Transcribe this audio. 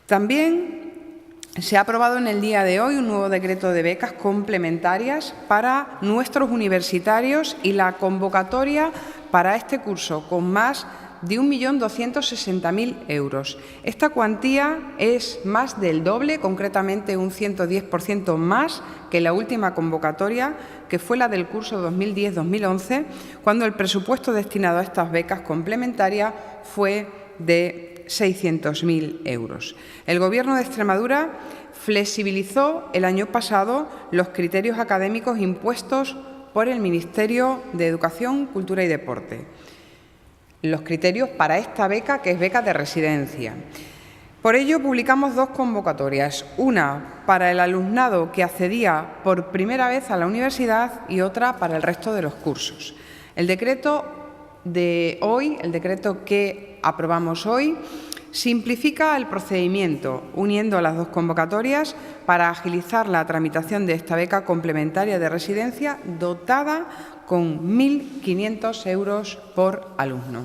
También se ha aprobado en el día de hoy un nuevo decreto de becas complementarias para nuestros universitarios y la convocatoria para este curso con más de 1.260.000 euros. Esta cuantía es más del doble, concretamente un 110% más que la última convocatoria, que fue la del curso 2010-2011, cuando el presupuesto destinado a estas becas complementarias fue de 600.000 euros. El Gobierno de Extremadura flexibilizó el año pasado los criterios académicos impuestos por el Ministerio de Educación, Cultura y Deporte. Los criterios para esta beca, que es beca de residencia. Por ello, publicamos dos convocatorias, una para el alumnado que accedía por primera vez a la universidad y otra para el resto de los cursos. El decreto de hoy, el decreto que aprobamos hoy, simplifica el procedimiento, uniendo las dos convocatorias para agilizar la tramitación de esta beca complementaria de residencia dotada con 1.500 euros por alumno.